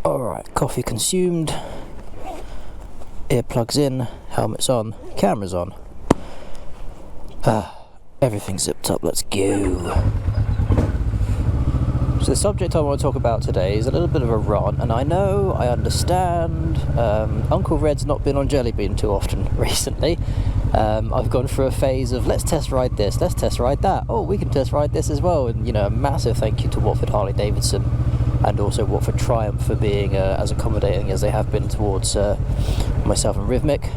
Alright, coffee consumed, earplugs in, helmets on, cameras on. Everything's zipped up, let's go. So the subject I want to talk about today is a little bit of a rant, and I know, I understand, UncleRed's not been on Jelly Bean too often recently. I've gone through a phase of let's test ride this, let's test ride that, oh we can test ride this as well, and a massive thank you to Watford Harley Davidson and also Watford Triumph for being as accommodating as they have been towards myself and Rhythmic.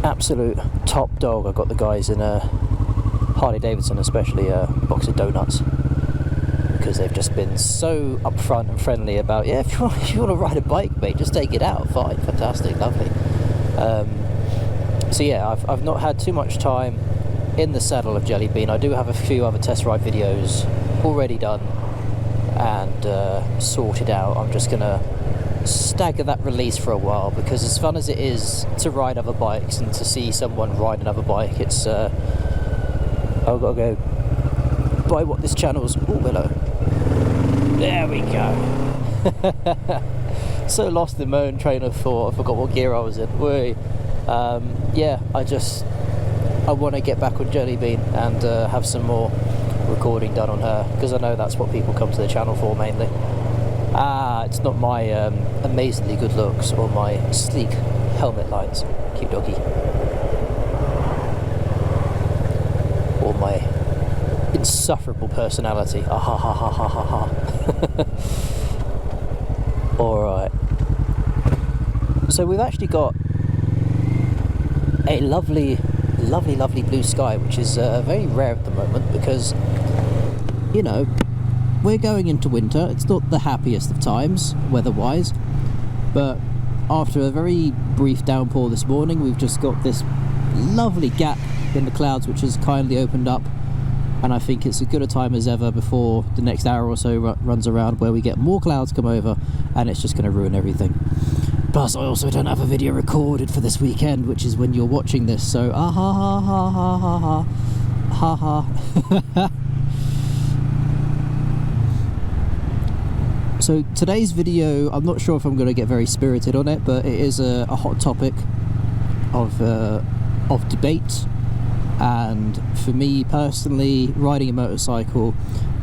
Absolute top dog. I got the guys in Harley Davidson especially a box of donuts, because they've just been so upfront and friendly about, yeah, if you want to ride a bike, mate, just take it out, fine, fantastic, lovely. So yeah, I've not had too much time in the saddle of Jelly Bean. I do have a few other test ride videos already done and sorted out. I'm just gonna stagger that release for a while, because as fun as it is to ride other bikes and to see someone ride another bike, it's I've got to go buy what this channel's, oh hello, there we go. So lost in my own train of thought, I forgot what gear I was in. Yeah, I want to get back on Jelly Bean and have some more recording done on her, because I know that's what people come to the channel for mainly. It's not my amazingly good looks or my sleek helmet lines, cute doggy, or my insufferable personality. Ah ha ha ha ha ha ha. Alright, so we've actually got a lovely blue sky, which is very rare at the moment, because we're going into winter. It's not the happiest of times weather-wise, but after a very brief downpour this morning, we've just got this lovely gap in the clouds which has kindly opened up, and I think it's as good a time as ever before the next hour or so runs around where we get more clouds come over, and it's just going to ruin everything. Plus I also don't have a video recorded for this weekend, which is when you're watching this, so ha ha ha ha ha ha ha ha. So today's video, I'm not sure if I'm going to get very spirited on it, but it is a hot topic of debate, and for me personally, riding a motorcycle,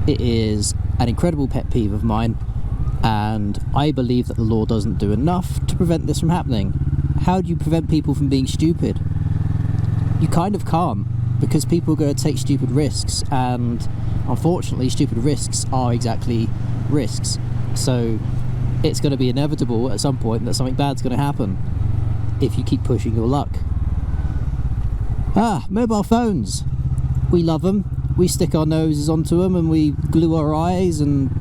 it is an incredible pet peeve of mine, and I believe that the law doesn't do enough to prevent this from happening. How do you prevent people from being stupid? You kind of can't, because people are going to take stupid risks, and unfortunately stupid risks are exactly risks. So it's going to be inevitable at some point that something bad's going to happen if you keep pushing your luck. Mobile phones. We love them. We stick our noses onto them and we glue our eyes, and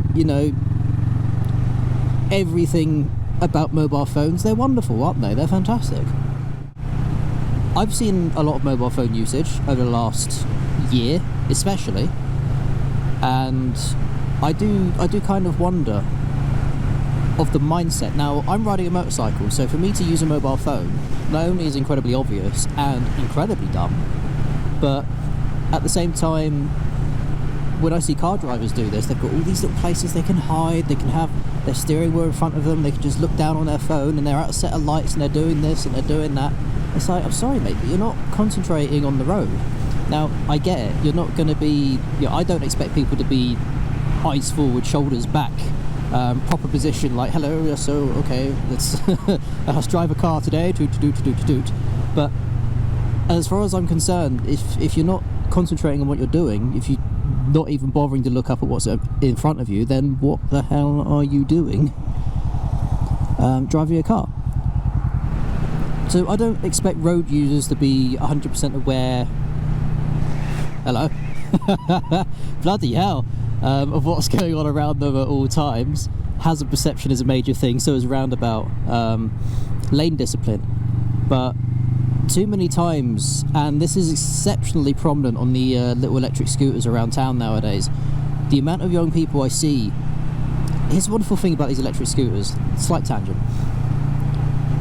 everything about mobile phones. They're wonderful, aren't they? They're fantastic. I've seen a lot of mobile phone usage over the last year especially, and I do kind of wonder of the mindset. Now, I'm riding a motorcycle, so for me to use a mobile phone not only is incredibly obvious and incredibly dumb, but at the same time, when I see car drivers do this, they've got all these little places they can hide, they can have their steering wheel in front of them, they can just look down on their phone and they're at a set of lights and they're doing this and they're doing that. It's like, I'm sorry mate, but you're not concentrating on the road. Now, I get it, you're not going to be, I don't expect people to be eyes forward, shoulders back, proper position, like hello, so okay, let's drive a car today, toot. But as far as I'm concerned, if you're not concentrating on what you're doing, if you're not even bothering to look up at what's in front of you, then what the hell are you doing driving a car? So I don't expect road users to be 100% aware, hello, bloody hell, of what's going on around them at all times. Hazard perception is a major thing, so is roundabout, lane discipline. But too many times, and this is exceptionally prominent on the little electric scooters around town nowadays, the amount of young people I see. Here's the wonderful thing about these electric scooters, slight tangent.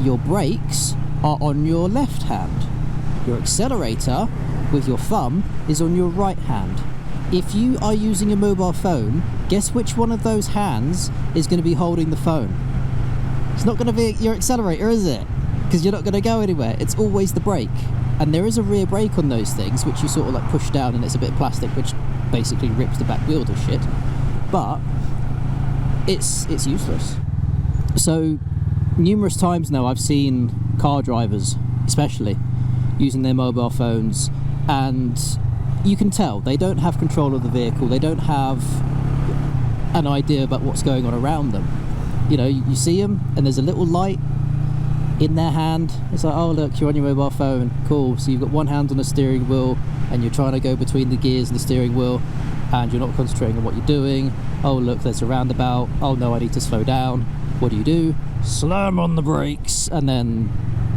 Your brakes are on your left hand. Your accelerator with your thumb is on your right hand. if you are using a mobile phone, guess which one of those hands is going to be holding the phone? It's not going to be your accelerator, is it? Because you're not going to go anywhere. It's always the brake. And there is a rear brake on those things, which you sort of like push down, and it's a bit of plastic, which basically rips the back wheel to shit. But it's useless. So numerous times now I've seen car drivers, especially, using their mobile phones, and you can tell they don't have control of the vehicle. They don't have an idea about what's going on around them. You know, you see them and there's a little light in their hand. It's like, oh look, you're on your mobile phone, cool. So you've got one hand on the steering wheel and you're trying to go between the gears and the steering wheel, and you're not concentrating on what you're doing. Oh look, there's a roundabout. Oh no, I need to slow down. What do? Slam on the brakes, and then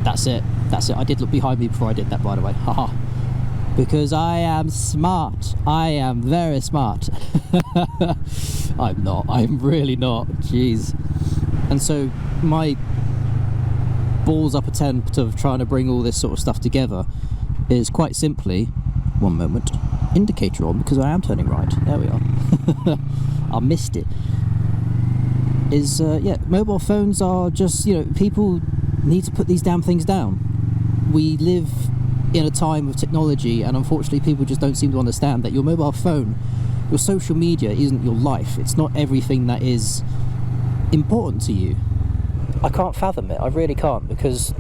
that's it. I did look behind me before I did that, by the way. Haha. Because I am smart. I am very smart. I'm not. I'm really not. Jeez. And so my balls up attempt of trying to bring all this sort of stuff together is quite simply, one moment, indicator on, because I am turning right. There we are. I missed it. Yeah, mobile phones are just, you know, people need to put these damn things down. We live in a time of technology, and unfortunately people just don't seem to understand that your mobile phone, your social media isn't your life. It's not everything that is important to you. I can't fathom it. I really can't, because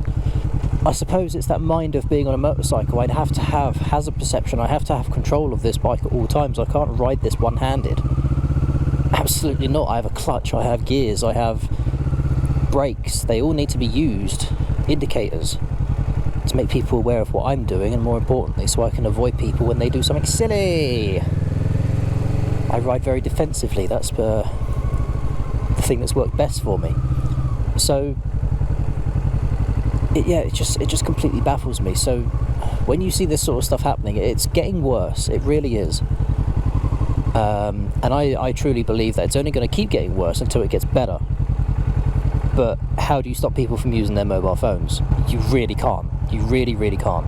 I suppose it's that mind of being on a motorcycle. I'd have to have hazard perception. I have to have control of this bike at all times. I can't ride this one-handed. Absolutely not. I have a clutch, I have gears, I have brakes. They all need to be used. Indicators. To make people aware of what I'm doing, and more importantly, so I can avoid people when they do something silly. I ride very defensively. That's the thing that's worked best for me. So it just completely baffles me. So when you see this sort of stuff happening, it's getting worse. It really is. And I truly believe that it's only going to keep getting worse until it gets better. But how do you stop people from using their mobile phones? You really can't. You really, really can't.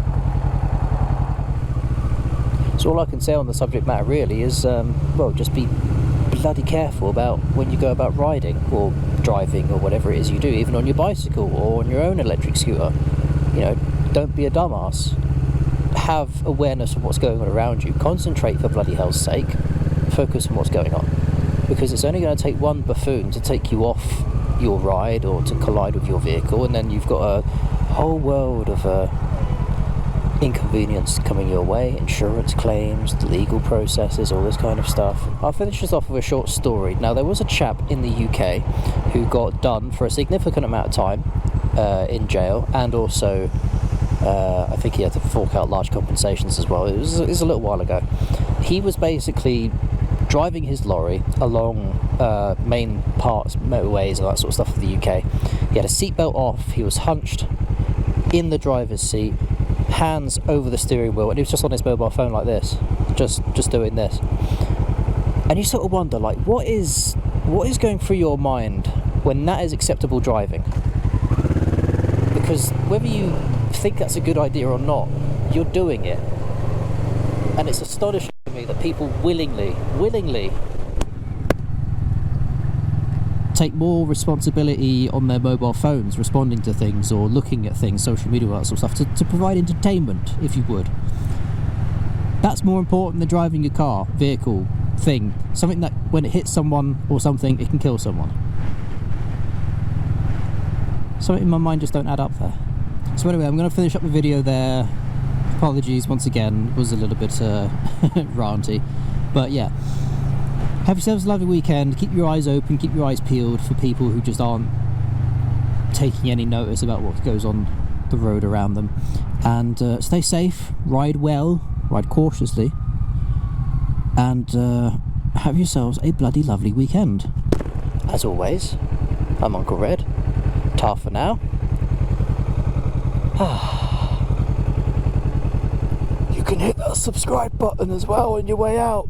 So all I can say on the subject matter really is, well, just be bloody careful about when you go about riding or driving or whatever it is you do, even on your bicycle or on your own electric scooter. You know, don't be a dumbass. Have awareness of what's going on around you. Concentrate, for bloody hell's sake. Focus on what's going on. Because it's only going to take one buffoon to take you off your ride or to collide with your vehicle, and then you've got a whole world of inconvenience coming your way. Insurance claims, legal processes, all this kind of stuff. I'll finish this off with a short story. Now, there was a chap in the UK who got done for a significant amount of time in jail, and also I think he had to fork out large compensations as well. It was a little while ago. He was basically driving his lorry along main parts, motorways and that sort of stuff of the UK. He had a seatbelt off, he was hunched in the driver's seat, hands over the steering wheel, and he was just on his mobile phone like this, just doing this. And you sort of wonder, like, what is going through your mind when that is acceptable driving? Because whether you think that's a good idea or not, you're doing it. And it's astonishing to me that people willingly take more responsibility on their mobile phones, responding to things or looking at things, social media, all that sort of stuff, to provide entertainment, if you would. That's more important than driving your car, vehicle, thing, something that when it hits someone or something, it can kill someone. Something in my mind just don't add up there. So anyway, I'm going to finish up the video there. Apologies once again, it was a little bit ranty, but yeah. Have yourselves a lovely weekend. Keep your eyes open, keep your eyes peeled for people who just aren't taking any notice about what goes on the road around them. And stay safe, ride well, ride cautiously, and have yourselves a bloody lovely weekend. As always, I'm UncleRed. Ta for now. You can hit that subscribe button as well on your way out.